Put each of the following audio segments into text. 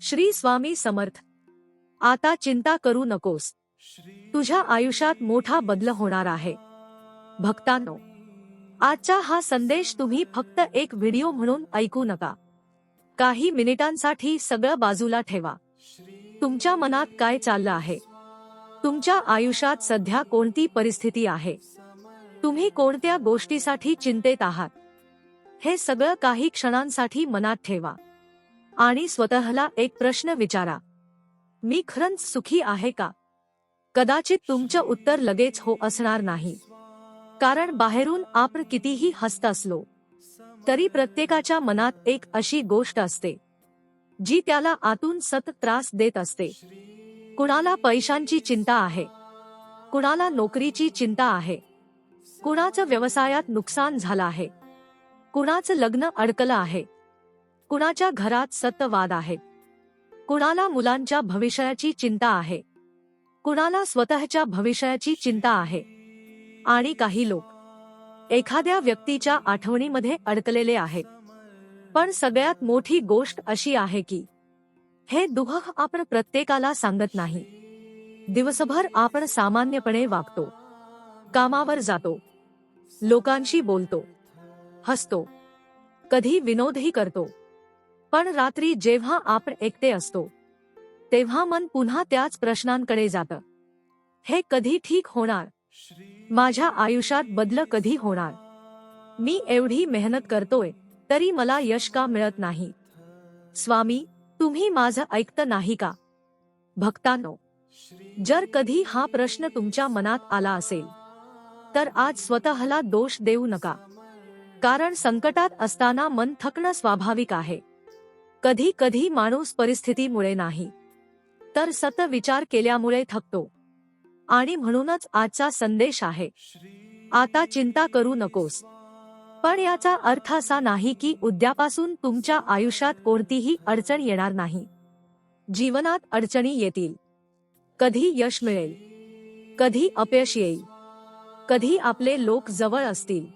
श्री स्वामी समर्थ. आता चिंता करू नकोस. तुझ्या आयुष्यात मोठा बदल होणार आहे. भक्तांनो, आजचा हा संदेश तुम्ही फक्त एक व्हिडिओ म्हणून ऐकू नका. काही मिनिटांसाठी सगळं बाजूला ठेवा. तुमच्या मनात काय चाललं आहे? तुमच्या आयुष्यात सध्या कोणती परिस्थिती आहे? तुम्ही कोणत्या गोष्टीसाठी चिंतेत आहात? हे सगळं काही क्षणांसाठी मनात ठेवा आणि स्वतःला एक प्रश्न विचारा, मी खरंच सुखी आहे का? कदाचित तुमचं उत्तर लगेच हो असणार नाही, कारण बाहेरून आपण कितीही हसत असलो तरी प्रत्येकाच्या मनात एक अशी गोष्ट असते जी त्याला आतून सतत त्रास देत असते. कुणाला पैशांची चिंता आहे, कुणाला नोकरीची चिंता आहे, कुणाचं व्यवसायात नुकसान झालं आहे, कुणाचं लग्न अडकलं आहे, कुणाच्या घरात सतत वाद आहेत, कुणाला मुलांच्या भविष्याची चिंता आहे, कुणाला स्वतःच्या भविष्याची चिंता आहे. आणि काही लोक एखाद्या व्यक्तीच्या आठवणीमध्ये अडकलेले आहेत. पण सगळ्यात मोठी गोष्ट अशी आहे की हे दुःख आपण प्रत्येकाला सांगत नाही. दिवसभर आपण सामान्यपणे वागतो, कामावर जातो, लोकांशी बोलतो, हसतो, कधी विनोदही करतो. पण रात्री जेव्हा आपण एकटे असतो तेव्हा मन पुन्हा त्याच प्रश्नांकडे जातं. हे कधी ठीक होणार? माझ्या आयुष्यात बदल कधी होणार? मी एवढी मेहनत करतोय तरी मला यश का मिळत नाही? स्वामी, तुम्ही माझं ऐकत नाही का? भक्तांनो, जर कधी हा प्रश्न तुमच्या मनात आला असेल तर आज स्वतःला दोष देऊ नका, कारण संकटात असताना मन थकणं स्वाभाविक आहे. कधी कधी माणूस परिस्थितीमुळे नाही तर सतत विचार केल्यामुळे थकतो. आणि म्हणूनच आजचा संदेश आहे, आता चिंता करू नकोस. पण याचा अर्थ असा नाही की उद्यापासून तुमच्या आयुष्यात कोणतीही अडचण येणार नाही. जीवनात अडचणी येतील. कधी यश मिळेल, कधी अपयश येईल, कधी आपले लोक जवळ असतील,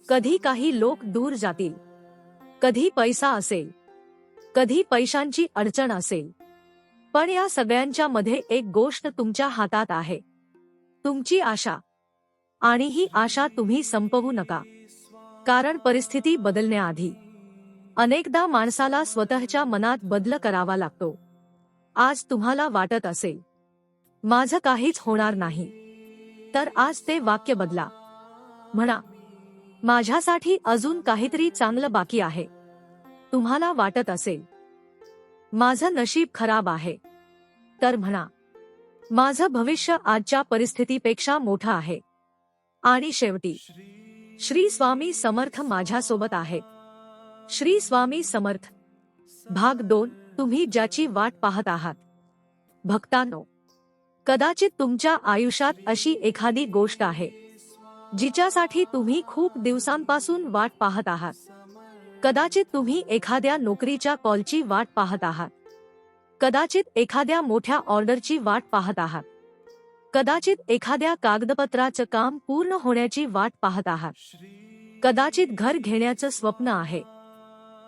कधी काही लोक दूर जातील, कधी पैसा असेल, कधी पैशांची अडचण असेल. पण या सगळ्यांच्या मध्ये एक गोष्ट तुमच्या हातात आहे, तुमची आशा. आणि ही आशा तुम्ही संपवू नका, कारण परिस्थिती बदलण्याआधी अनेकदा माणसाला स्वतःच्या मनात बदल करावा लागतो. आज तुम्हाला वाटत असेल माझं काहीच होणार नाही, तर आज ते वाक्य बदला. म्हणा, माझ्यासाठी अजून काहीतरी चांगलं बाकी आहे. तुम्हाला वाटत असेल माझं नशीब खराब आहे, तर म्हणा, माझं भविष्य आजच्या परिस्थितीपेक्षा मोठं आहे. आणि शेवटी श्री स्वामी समर्थ माझ्यासोबत आहेत. श्री स्वामी समर्थ भाग 2, तुम्ही ज्याची वाट पाहत आहात. भक्तांनो, कदाचित तुमच्या आयुष्यात अशी एखादी गोष्ट आहे जिच्यासाठी तुम्ही खूप दिवसांपासून वाट पाहत आहात. कदाचित तुम्ही एखाद्या नोकरीच्या कॉलची वाट पाहत आहात, कदाचित एखाद्या मोठ्या ऑर्डरची वाट पाहत आहात, कदाचित एखाद्या कागदपत्राचं काम पूर्ण होण्याची वाट पाहत आहात, कदाचित घर घेण्याचं स्वप्न आहे,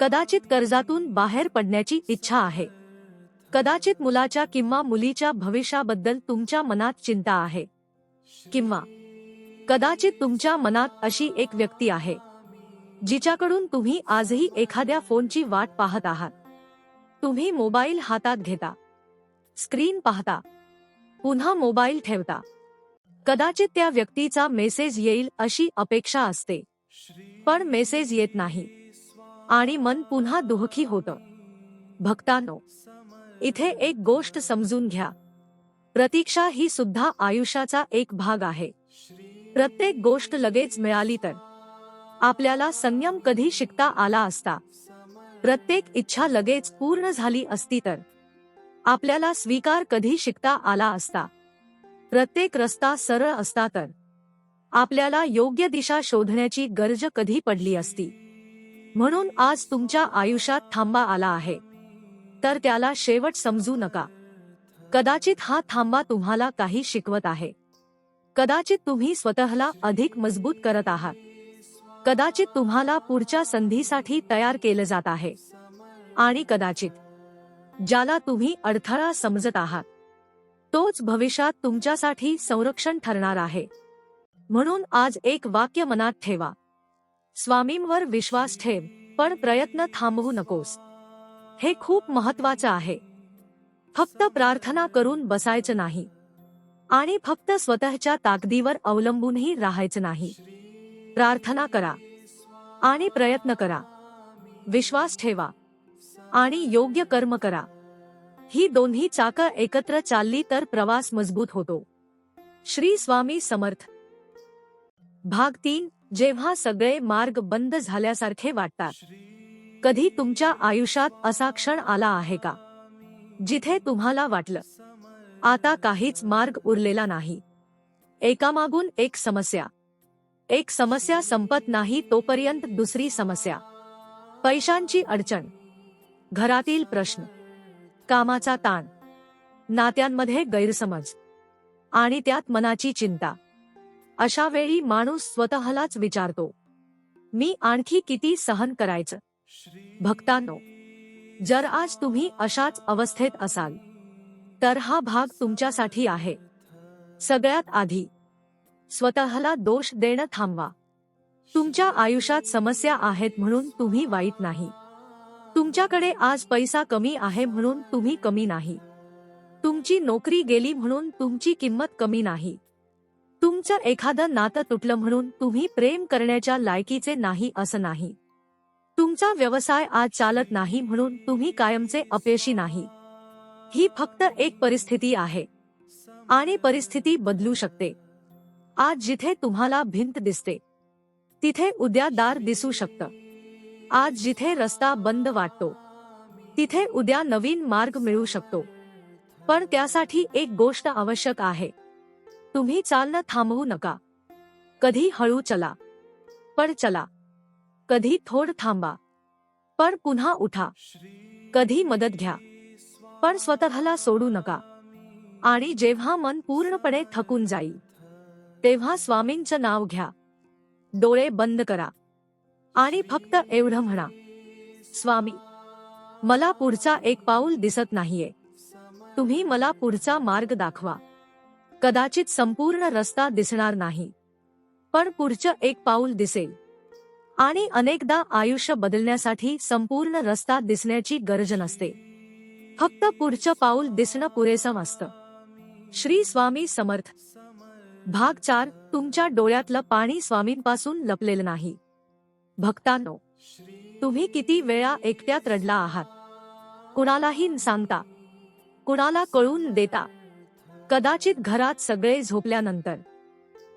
कदाचित कर्जातून बाहेर पडण्याची इच्छा आहे, कदाचित मुलाच्या किंवा मुलीच्या भविष्याबद्दल तुमच्या मनात चिंता आहे, किंवा कदाचित तुमच्या मनात अशी एक व्यक्ती आहे जिच्याकडून तुम्ही आजही एखाद्या फोनची वाट पाहत आहात. तुम्ही मोबाईल हातात घेता, स्क्रीन पाहता, पुन्हा मोबाईल ठेवता. कदाचित त्या व्यक्तीचा मेसेज येईल अशी अपेक्षा असते, पण मेसेज येत नाही आणि मन पुन्हा दुःखी होतं. भक्तांनो, इथे एक गोष्ट समजून घ्या, प्रतीक्षा ही सुद्धा आयुष्याचा एक भाग आहे. प्रत्येक गोष्ट लगेच मिळाली तर आपल्याला संयम कधी शिकता आला असता, प्रत्येक इच्छा लगेच पूर्ण झाली असती तर आपल्याला स्वीकार कधी शिकता आला असता, प्रत्येक रस्ता सरळ असता तर आपल्याला योग्य दिशा शोधण्याची गरज कधी पडली असती. म्हणून आज तुमच्या आयुष्यात थांबा आला आहे, तर त्याला शेवट समजू नका. कदाचित हा थांबा तुम्हाला काही शिकवत आहे, कदाचित तुम्ही स्वतःला अधिक मजबूत करत आहात, कदाचित तुम्हाला पुढच्या संधीसाठी तयार केलं जात आहे, आणि कदाचित ज्याला तुम्ही अडथळा समजत आहात तोच भविष्यात तुमच्यासाठी संरक्षण ठरणार आहे. म्हणून आज एक वाक्य मनात ठेवा. स्वामींवर विश्वास ठेव, पण प्रयत्न थांबवू नकोस. हे खूप महत्वाचं आहे. फक्त प्रार्थना करून बसायचं नाही आणि फक्त स्वतःच्या ताकदीवर अवलंबूनही राहायचं नाही. प्रार्थना करा आणि प्रयत्न करा, विश्वास ठेवा आणि योग्य कर्म करा. ही दोन्ही चाकं एकत्र चालली तर प्रवास मजबूत होतो. श्री स्वामी समर्थ. भाग 3. जेव्हा सगळे मार्ग बंद झाल्यासारखे वाटतात. कधी तुमच्या आयुष्यात असा क्षण आला आहे का जिथे तुम्हाला वाटलं आता काहीच मार्ग उरलेला नाही? एकामागून एक समस्या संपत नाही तोपर्यंत दुसरी समस्या, पैशांची अडचण, घरातील प्रश्न, कामाचा ताण, नात्यांमध्ये गैरसमज आणि त्यात मनाची चिंता. अशा वेळी माणूस स्वतःलाच विचारतो, मी आणखी किती सहन करायचं? भक्तांनो, जर आज तुम्ही अशाच अवस्थेत असाल तर हा भाग तुमच्यासाठी आहे. सगळ्यात आधी स्वतःला दोष देणं थांबवा. तुमच्या आयुष्यात समस्या आहेत म्हणून तुम्ही वाईट नाही. तुमच्याकडे आज पैसा कमी आहे म्हणून तुम्ही कमी नाही. तुमची नोकरी गेली म्हणून तुमची किंमत कमी नाही. तुमचं एखादं नातं तुटलं म्हणून तुम्ही प्रेम करण्याच्या लायकीचे नाही असं नाही. तुमचा व्यवसाय आज चालत नाही म्हणून तुम्ही कायमचे अपयशी नाही. ही फक्त एक परिस्थिती आहे आणि परिस्थिती बदलू शकते. आज जिथे तुम्हाला भिंत दिसते तिथे उद्या दार दिसू शकतं. आज जिथे रस्ता बंद वाटतो तिथे उद्या नवीन मार्ग मिळू शकतो. पण त्यासाठी एक गोष्ट आवश्यक आहे. तुम्ही चालणं थांबवू नका. कधी हळू चला पण चला. कधी थोडं थांबा पण पुन्हा उठा. कधी मदत घ्या पण स्वतःला सोडू नका. आणि जेव्हा मन पूर्णपणे थकून जाईल तेव्हा स्वामींचं नाव घ्या. डोळे बंद करा आणि फक्त एवढं म्हणा, स्वामी, मला पुढचा एक पाऊल दिसत नाहीये. तुम्ही मला पुढचा मार्ग दाखवा. कदाचित संपूर्ण रस्ता दिसणार नाही पण पुढचं एक पाऊल दिसेल. आणि अनेकदा आयुष्य बदलण्यासाठी संपूर्ण रस्ता दिसण्याची गरज नसते. फक्त पुढचं पाऊल दिसणं पुरेसं असतं. श्री स्वामी समर्थ. भाग 4. तुमच्या डोळ्यातलं पाणी स्वामींपासून लपलेलं नाही. भक्तांनो, तुम्ही किती वेळा एकट्यात रडला आहात? कुणालाही न सांगता, कुणाला कळून देता. कदाचित घरात सगळे झोपल्यानंतर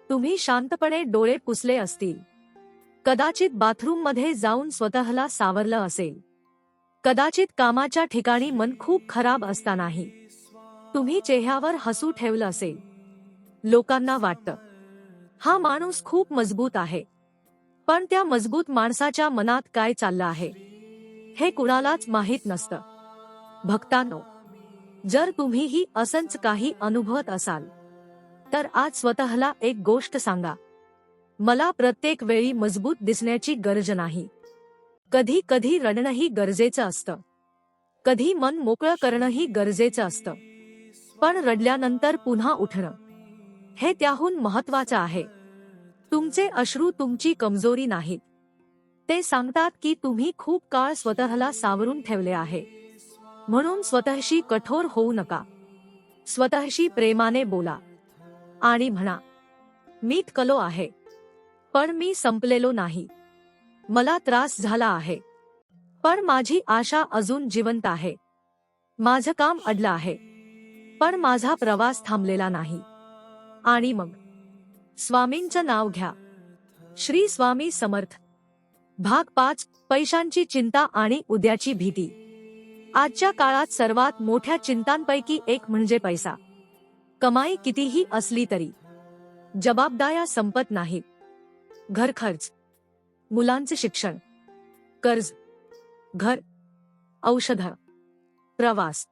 तुम्ही शांतपणे डोळे पुसले असतील. कदाचित बाथरूम मध्ये जाऊन स्वतःला सावरलं असेल. कदाचित कामाच्या ठिकाणी मन खूप खराब असतानाही तुम्ही चेहऱ्यावर हसू ठेवलं असेल. लोकांना वाटतं हा माणूस खूप मजबूत आहे, पण त्या मजबूत माणसाच्या मनात काय चाललं आहे हे कुणालाच माहीत नसतं. भक्तांनो, जर तुम्हीही असंच काही अनुभवत असाल तर आज स्वतःला एक गोष्ट सांगा, मला प्रत्येक वेळी मजबूत दिसण्याची गरज नाही. कधी कधी रडणंही गरजेचं असतं. कधी मन मोकळं करणंही गरजेचं असतं. पण रडल्यानंतर पुन्हा उठणं हे त्याहून महत्वाचं आहे. तुमचे अश्रू तुमची कमजोरी नाहीत. ते सांगतात की तुम्ही खूप काळ स्वतःला सावरून ठेवले आहे. म्हणून स्वतःशी कठोर होऊ नका. स्वतःशी प्रेमाने बोला आणि म्हणा, मी थकलो आहे पण मी संपलेलो नाही. मला त्रास झाला आहे पण माझी आशा अजून जिवंत आहे. माझं काम अडलं आहे पण माझा प्रवास थांबलेला नाही. आणि मग स्वामींचं नाव घ्या. श्री स्वामी समर्थ. भाग 5. पैशांची चिंता आणि उद्याची भीती. आजच्या काळात सर्वात मोठ्या चिंतांपैकी एक म्हणजे पैसा. कमाई कितीही असली तरी जबाबदाऱ्या संपत नाहीत. घर खर्च, मुलांचे शिक्षण, कर्ज, घर, औषधं, प्रवास,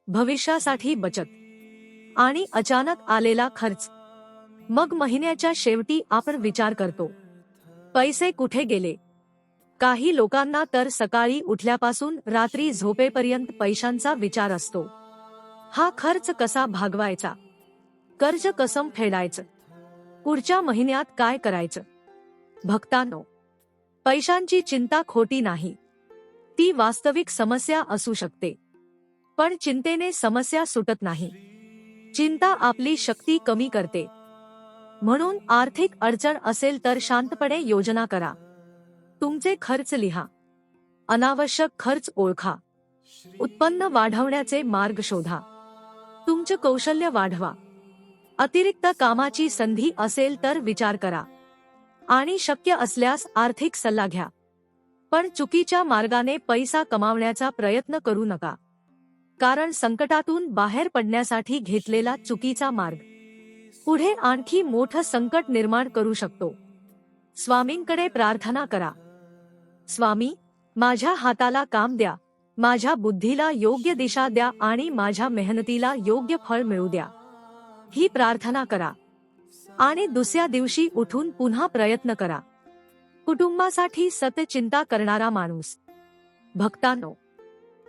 भविष्यासाठी बचत आणि अचानक आलेला खर्च. मग महिन्याच्या शेवटी आपण विचार करतो, पैसे कुठे गेले? काही लोकांना तर सकाळी उठल्यापासून रात्री झोपेपर्यंत पैशांचा विचार असतो. हा खर्च कसा भागवायचा, कर्ज कसं फेडायचं, पुढच्या महिन्यात काय करायचं. भक्तांनो, पैशांची चिंता खोटी नाही, ती वास्तविक समस्या असू शकते. पण चिंतेने समस्या सुटत नाही. चिंता आपली शक्ती कमी करते. म्हणून आर्थिक अडचण असेल तर शांतपणे योजना करा. तुमचे खर्च लिहा, अनावश्यक खर्च ओळखा, उत्पन्न वाढवण्याचे मार्ग शोधा, तुमचे कौशल्य वाढवा, अतिरिक्त कामाची संधी असेल तर विचार करा, आणि शक्य असल्यास आर्थिक सल्ला घ्या. पण चुकीच्या मार्गाने पैसा कमावण्याचा प्रयत्न करू नका, कारण संकटातून बाहेर पडण्यासाठी घेतलेला चुकीचा मार्ग पुढे आणखी मोठं संकट निर्माण करू शकतो. स्वामींकडे प्रार्थना करा. स्वामी, माझ्या हाताला काम द्या, माझ्या बुद्धीला योग्य दिशा द्या आणि माझ्या मेहनतीला योग्य फळ मिळू द्या. ही प्रार्थना करा आणि दुसऱ्या दिवशी उठून पुन्हा प्रयत्न करा. कुटुंबासाठी सतत चिंता करणारा माणूस. भक्तांनो,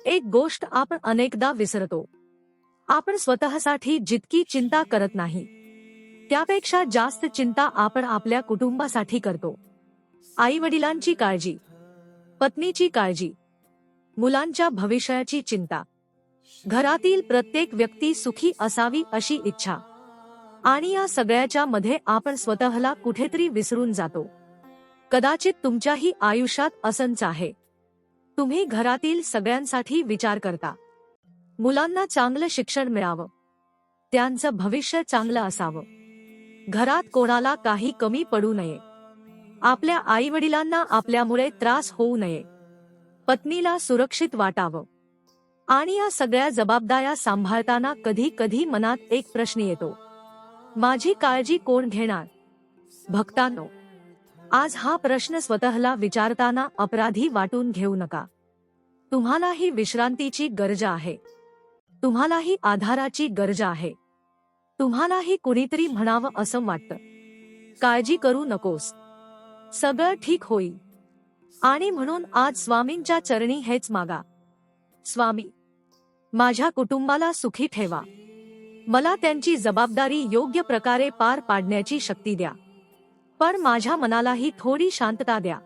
एक गोष्ट आपण अनेकदा विसरतो. आपण स्वतःसाठी जितकी चिंता करत नाही, त्यापेक्षा जास्त चिंता आपण आपल्या कुटुंबासाठी करतो. आई-वडिलांची काळजी, पत्नीची काळजी, मुलांच्या भविष्याची चिंता, घरातील प्रत्येक व्यक्ती सुखी असावी अशी इच्छा, आणि या सगळ्याच्या मध्ये आपण स्वतःला कुठेतरी विसरून जातो. कदाचित तुमच्याही आयुष्यात असंच आहे. तुम्ही घरातील सगळ्यांसाठी विचार करता. मुलांना चांगलं शिक्षण मिळावं, त्यांचं भविष्य चांगलं असावं, घरात कोणाला काही कमी पडू नये, आपल्या आईवडिलांना आपल्यामुळे त्रास होऊ नये, पत्नीला सुरक्षित वाटावं. आणि या सगळ्या जबाबदाऱ्या सांभाळताना कधी कधी मनात एक प्रश्न येतो, माझी काळजी कोण घेणार? भक्तांनो, आज हा प्रश्न स्वतःला विचारताना अपराधी वाटून घेऊ नका. तुम्हालाही विश्रांतीची गरज आहे, तुम्हालाही आधाराची गरज आहे, तुम्हालाही कुणीतरी म्हणावं असं वाटतं, काळजी करू नकोस, सगळं ठीक होईल. आणि म्हणून आज स्वामींच्या चरणी हेच मागा. स्वामी, माझ्या कुटुंबाला सुखी ठेवा, मला त्यांची जबाबदारी योग्य प्रकारे पार पाडण्याची शक्ती द्या. पण माझ्या मनालाही थोडी शांतता द्या,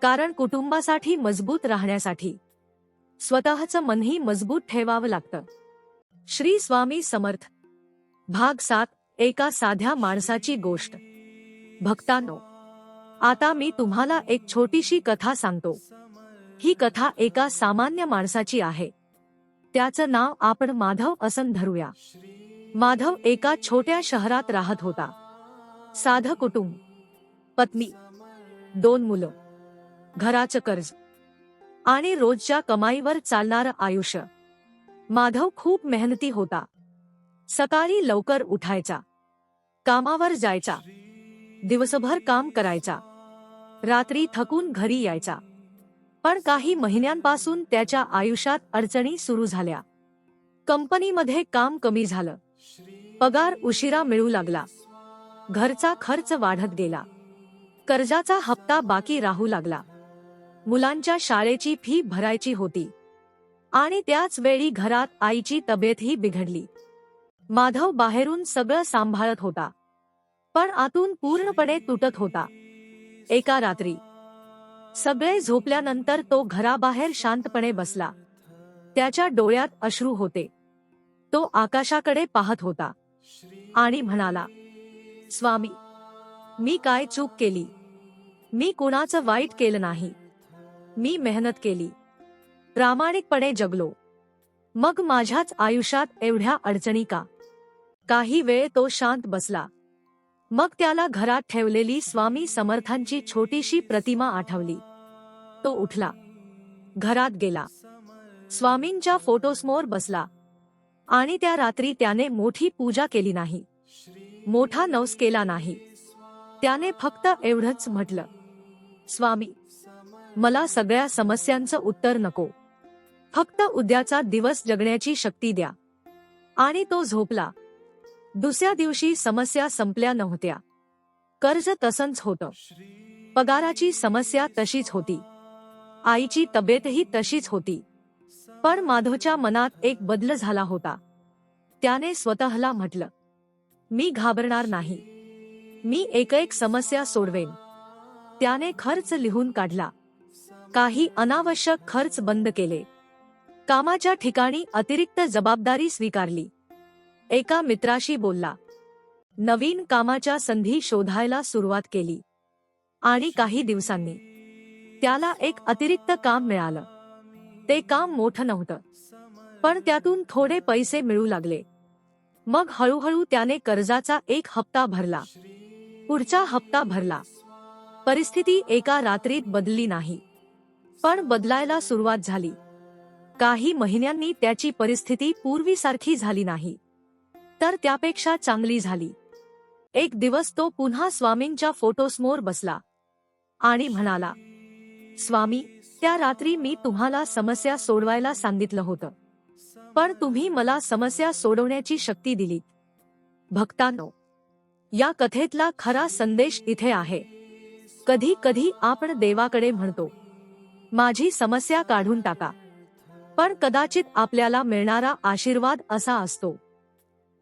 कारण कुटुंबासाठी मजबूत राहण्यासाठी स्वतःचं मनही मजबूत ठेवावं लागतं. श्री स्वामी समर्थ. भाग 7. एका साध्या माणसाची गोष्ट. भक्तांनो, आता मी तुम्हाला एक छोटीशी कथा सांगतो. ही कथा एका सामान्य माणसाची आहे. त्याचं नाव आपण माधव असं धरूया. माधव एका छोट्या शहरात राहत होता. साधं कुटुंब, पत्नी, 2 मुलं, घराचं कर्ज आणि रोजच्या कमाईवर चालणारं आयुष्य. माधव खूप मेहनती होता. सकाळी लवकर उठायचा, कामावर जायचा, दिवसभर काम करायचा, रात्री थकून घरी यायचा. पण काही महिन्यांपासून त्याच्या आयुष्यात अडचणी सुरू झाल्या. कंपनीमध्ये काम कमी झालं, पगार उशिरा मिळू लागला, घरचा खर्च वाढत गेला, कर्जाचा हप्ता बाकी राहू लागला, मुलांच्या शाळेची फी भरायची होती, आणि त्याच वेळी घरात आईची तब्येतही बिघडली. माधव बाहेरून सगळं सांभाळत होता, पण आतून पूर्णपणे तुटत होता. एका रात्री सगळे झोपल्यानंतर तो घराबाहेर शांतपणे बसला. त्याच्या डोळ्यात अश्रू होते. तो आकाशाकडे पाहत होता आणि म्हणाला, स्वामी, मी काय चूक केली? मी कुणाचं वाईट केलं नाही. मी मेहनत केली, प्रामाणिकपणे जगलो, मग माझ्याच आयुष्यात एवढ्या अडचणी का? काही वेळ तो शांत बसला. मग त्याला घरात ठेवलेली स्वामी समर्थांची छोटीशी प्रतिमा आठवली. तो उठला, घरात गेला, स्वामींच्या फोटोसमोर बसला, आणि त्या रात्री त्याने मोठी पूजा केली नाही, मोठा नवस केला नाही. त्याने फक्त एवढंच म्हटलं, स्वामी, मला सगळ्या समस्यांचं उत्तर नको, फक्त उद्याचा दिवस जगण्याची शक्ती द्या. आणि तो झोपला. दुसऱ्या दिवशी समस्या संपल्या नव्हत्या. कर्ज तसंच होतं, पगाराची समस्या तशीच होती, आईची तब्येतही तशीच होती. पण माधवच्या मनात एक बदल झाला होता. त्याने स्वतःला म्हटलं, मी घाबरणार नाही. मी एक समस्या सोडवेन. त्याने खर्च लिहून काढला. काही अनावश्यक खर्च बंद केले. कामाच्या ठिकाणी अतिरिक्त जबाबदारी स्वीकारली. एका मित्राशी बोलला. नवीन कामाच्या संधी शोधायला सुरुवात केली. आणि काही दिवसांनी त्याला एक अतिरिक्त काम मिळालं. ते काम मोठं नव्हतं, पण त्यातून थोडे पैसे मिळू लागले. मग हळूहळू त्याने कर्जाचा एक हप्ता भरला. पुढचा हप्ता भरला. परिस्थिती एका रात्रीत बदलली नाही, पण बदलायला सुरुवात झाली. काही महिन्यांनी त्याची परिस्थिती पूर्वीसारखी झाली नाही, तर त्यापेक्षा चांगली झाली. एक दिवस तो पुन्हा स्वामींच्या फोटोसमोर बसला आणि म्हणाला, स्वामी, त्या रात्री मी तुम्हाला समस्या सोडवायला सांगितलं होतं, पण तुम्ही मला समस्या सोडवण्याची शक्ती दिली. भक्तांनो, या कथेतला खरा संदेश इथे आहे. कधी कधी आपण देवाकडे म्हणतो, माझी समस्या काढून टाका, पण कदाचित आपल्याला मिळणारा आशीर्वाद असा असतो,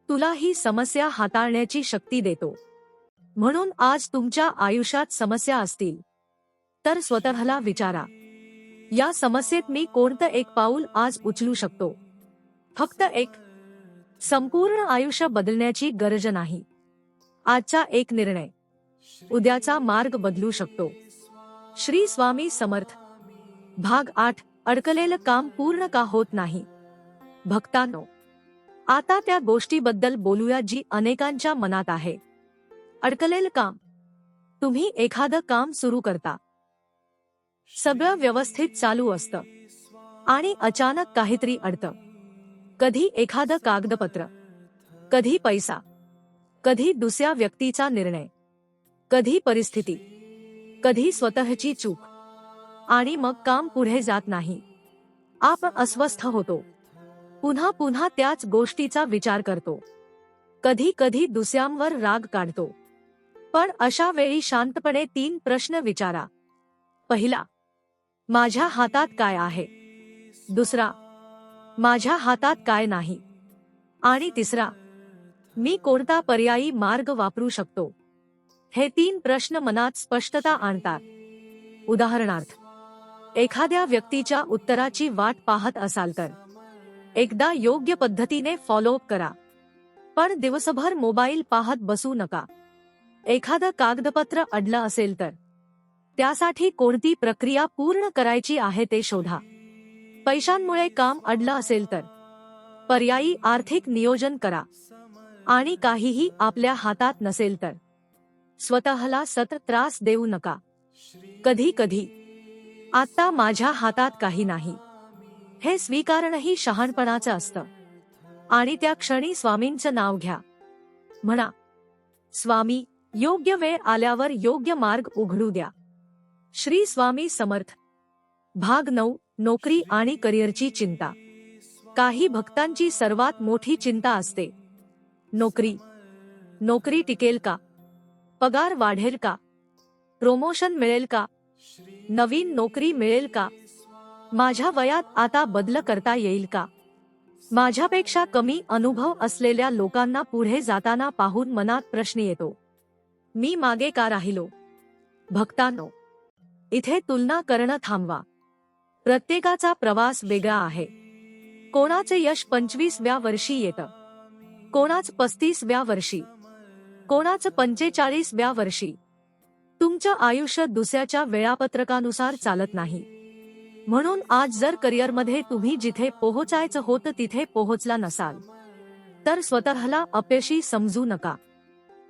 तुला ही समस्या हाताळण्याची शक्ती देतो. म्हणून आज तुमच्या आयुष्यात समस्या असतील तर स्वतःला विचारा, या समस्येत मी कोणतं एक पाऊल आज उचलू शकतो. फक्त एक. संपूर्ण आयुष्य बदलण्याची गरज नाही. आजचा एक निर्णय उद्याचा मार्ग बदलू शकतो. श्री स्वामी समर्थ. भाग 8. अडकलेलं काम पूर्ण का होत नाही. भक्तांनो, आता त्या गोष्टीबद्दल बोलूया जी अनेकांच्या मनात आहे. अडकलेलं काम. तुम्ही एखादं काम सुरू करता, सगळं व्यवस्थित चालू असतं आणि अचानक काहीतरी अडतं. कधी एखादं कागदपत्र, कधी पैसा, कधी दुसऱ्या व्यक्तीचा निर्णय, कधी परिस्थिती, कधी स्वतःची चूक, आणि मग काम पुढे जात नाही. आपण अस्वस्थ होतो. पुन्हा पुन्हा त्याच गोष्टीचा विचार करतो. कधी कधी दुसऱ्यांवर राग काढतो. पण अशा वेळी शांतपणे 3 प्रश्न विचारा. पहिला, माझ्या हातात काय आहे. दुसरा, माझ्या हातात काय नाही. आणि तिसरा, मी कोणता पर्यायी मार्ग वापरू शकतो. हे 3 प्रश्न मनात स्पष्टता आणतात. उदाहरणार्थ, एखाद्या व्यक्तीच्या उत्तराची वाट पाहत असाल तर एकदा योग्य पद्धतीने फॉलोअप करा, पण दिवसभर मोबाईल पाहत बसू नका. एखादं कागदपत्र अडलं असेल तर त्यासाठी कोणती प्रक्रिया पूर्ण करायची आहे ते शोधा. पैशांमुळे काम अडलं असेल तर पर्यायी आर्थिक नियोजन करा. आणि काहीही आपल्या हातात नसेल तर स्वतःला सतत त्रास देऊ नका. कधी कधी आता माझ्या हातात काही नाही हे स्वीकारणंही शहाणपणाचं असतं. आणि त्या क्षणी स्वामींचं नाव घ्या. म्हणा, स्वामी, योग्य वेळ आल्यावर योग्य मार्ग उघडू द्या. श्री स्वामी समर्थ. भाग 9. नोकरी आणि करिअरची चिंता. काही भक्तांची सर्वात मोठी चिंता असते नोकरी. नोकरी टिकेल का? पगार वाढेल का? प्रमोशन मिळेल का? नवीन नोकरी मिळेल का? माझ्या वयात आता बदल करता येईल का? माझ्यापेक्षा कमी अनुभव असलेल्या लोकांना पुढे जाताना पाहून मनात प्रश्न येतो, मी मागे का राहिलो? भक्तांनो, इथे तुलना करणं थांबवा. प्रत्येकाचा प्रवास वेगळा आहे. कोणाचे यश 25व्या वर्षी येतं, कोणाचं 35व्या वर्षी, कोणाचं 45व्या वर्षी. तुमचं आयुष्य दुसऱ्याच्या वेळापत्रकानुसार चालत नाही. म्हणून आज जर करिअरमध्ये तुम्ही जिथे पोहोचायचं होतं तिथे पोहोचला नसाल तर स्वतःला अपयशी समजू नका.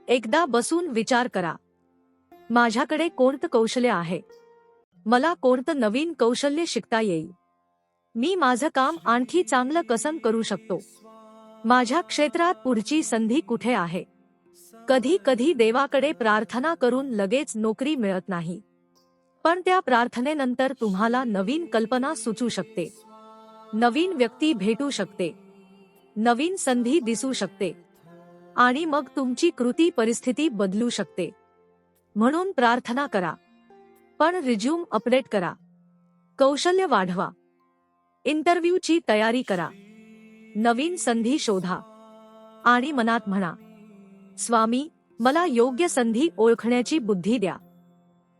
एकदा बसून विचार करा, माझ्याकडे कोणतं कौशल्य आहे? मला कोणतं नवीन कौशल्य शिकता येईल? मी माझं काम आणखी चांगलं कसं करू शकतो? माझ्या क्षेत्रात पुढची संधी कुठे आहे? कधी कधी देवाकडे प्रार्थना करून लगेच नोकरी मिळत नाही, पण त्या प्रार्थनेनंतर तुम्हाला नवीन कल्पना सुचू शकते, नवीन व्यक्ती भेटू शकते, नवीन संधी दिसू शकते, आणि मग तुमची कृती परिस्थिती बदलू शकते. म्हणून प्रार्थना करा, पण रिझ्यूम अपडेट करा. कौशल्य वाढवा. इंटरव्ह्यूची तयारी करा. नवीन संधी शोधा. आणि मनात म्हणा, स्वामी, मला योग्य संधी ओळखण्याची बुद्धी द्या.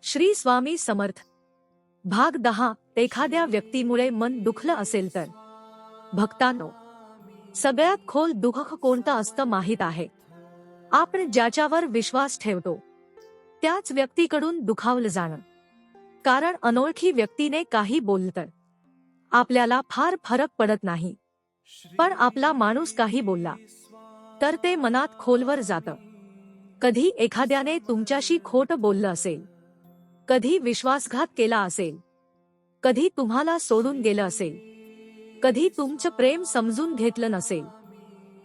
श्री स्वामी समर्थ. भाग 10. एखाद्या व्यक्तीमुळे मन दुखलं असेल तर. भक्तांनो, सगळ्यात खोल दुःख कोणतं असतं माहीत आहे? आपण ज्याच्यावर विश्वास ठेवतो त्याच व्यक्तीकडून दुखावलं जाणं. कारण अनोळखी व्यक्तीने काही बोललं तर आपल्याला फार फरक पडत नाही, पण आपला माणूस काही बोलला तर ते मनात खोलवर जातं. कधी एखाद्याने तुमच्याशी खोटं बोललं असेल, कधी विश्वासघात केला असेल, कधी तुम्हाला सोडून गेलं असेल, कधी तुमचं प्रेम समजून घेतलं नसेल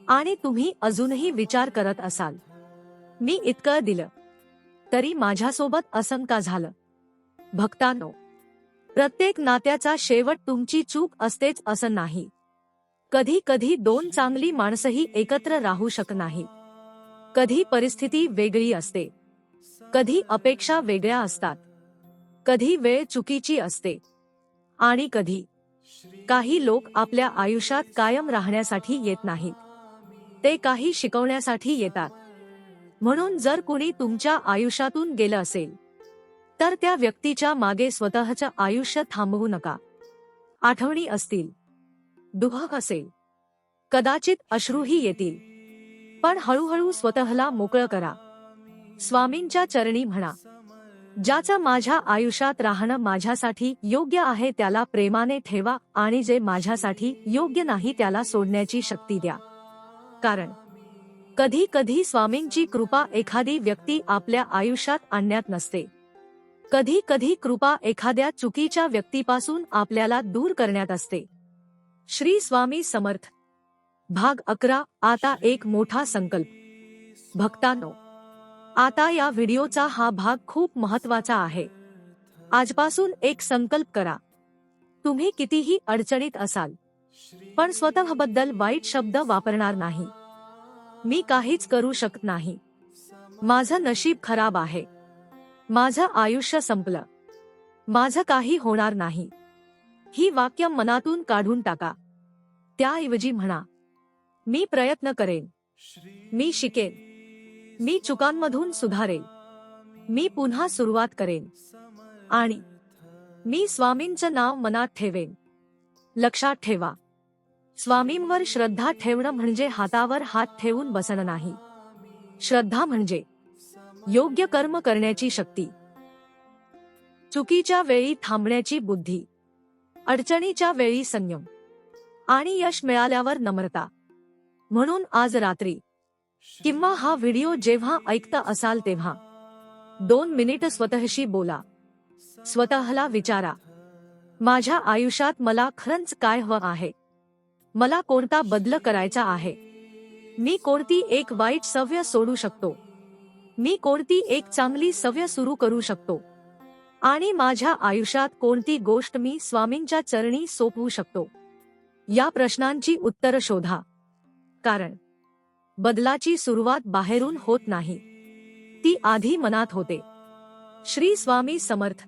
आणि तुम्ही अजूनही विचार करत असाल, मी इतकं दिलं तरी माझ्यासोबत असं का झालं? भक्तांनो, प्रत्येक नात्याचा शेवट तुमची चूक असतेच असं नाही. कधी कधी दोन चांगली माणसंही एकत्र राहू शकत नाही. कधी परिस्थिती वेगळी असते, कधी अपेक्षा वेगळ्या असतात, कधी वेळ चुकीची असते आणि कधी काही लोक आपल्या आयुष्यात कायम राहण्यासाठी येत नाहीत, ते काही शिकवण्यासाठी येतात. म्हणून जर कुणी तुमच्या आयुष्यातून गेलं असेल तर त्या व्यक्तीच्या मागे स्वतःचं आयुष्य थांबवू नका. आठवणी असतील, दुःख असेल, कदाचित अश्रूही येतील, पण हळूहळू स्वतःला मोकळं करा. स्वामींच्या चरणी म्हणा, ज्याचं माझ्या आयुष्यात राहणं माझ्यासाठी योग्य आहे त्याला प्रेमाने ठेवा आणि जे माझ्यासाठी योग्य नाही त्याला सोडण्याची शक्ती द्या. कारण कधी कधी स्वामींची कृपा एखादी व्यक्ती आपल्या आयुष्यात आणण्यात नसते. कधी कधी कृपा एखाद्या चुकीच्या व्यक्तीपासून आपल्याला दूर करण्यात असते. श्री स्वामी समर्थ. भाग 11. आता एक मोठा संकल्प. भक्तांनो, आता या व्हिडिओचा हा भाग खूप महत्त्वाचा आहे. आजपासून एक संकल्प करा. तुम्ही कितीही अडचणीत असाल पण स्वतःबद्दल वाईट शब्द वापरणार नाही. मी काहीच करू शकत नाही, माझं नशीब खराब आहे, माझं आयुष्य संपलं, माझं काही होणार नाही, ही वाक्य मनातून काढून टाका. त्याऐवजी म्हणा, मी प्रयत्न करेन, मी शिकेन, मी चुकांमधून सुधारेन, मी पुन्हा सुरुवात करेन आणि मी स्वामींचं नाव मनात ठेवेन. लक्षात ठेवा, स्वामींवर श्रद्धा ठेवणं म्हणजे हातावर हात ठेवून बसणं नाही. श्रद्धा म्हणजे योग्य कर्म करण्याची शक्ती, चुकीच्या वेळी थांबण्याची बुद्धी, अडचणीच्या वेळी संयम आणि यश मिळाल्यावर नम्रता. म्हणून आज रात्री किंवा हा व्हिडिओ जेव्हा ऐकता असाल तेव्हा 2 मिनिट स्वतःशी बोला. स्वतःला विचारा, माझ्या आयुष्यात मला खरंच काय हवं आहे? मला कोणता बदल करायचा आहे? मी कोणती एक वाईट सवय सोडू शकतो? मी कोणती एक चांगली सवय सुरू करू शकतो? आणि माझ्या आयुष्यात कोणती गोष्ट मी स्वामींच्या चरणी सोपवू शकतो? या प्रश्नांची उत्तरं शोधा. कारण बदलाची सुरुवात बाहेरून होत नाही, ती आधी मनात होते. श्री स्वामी समर्थ.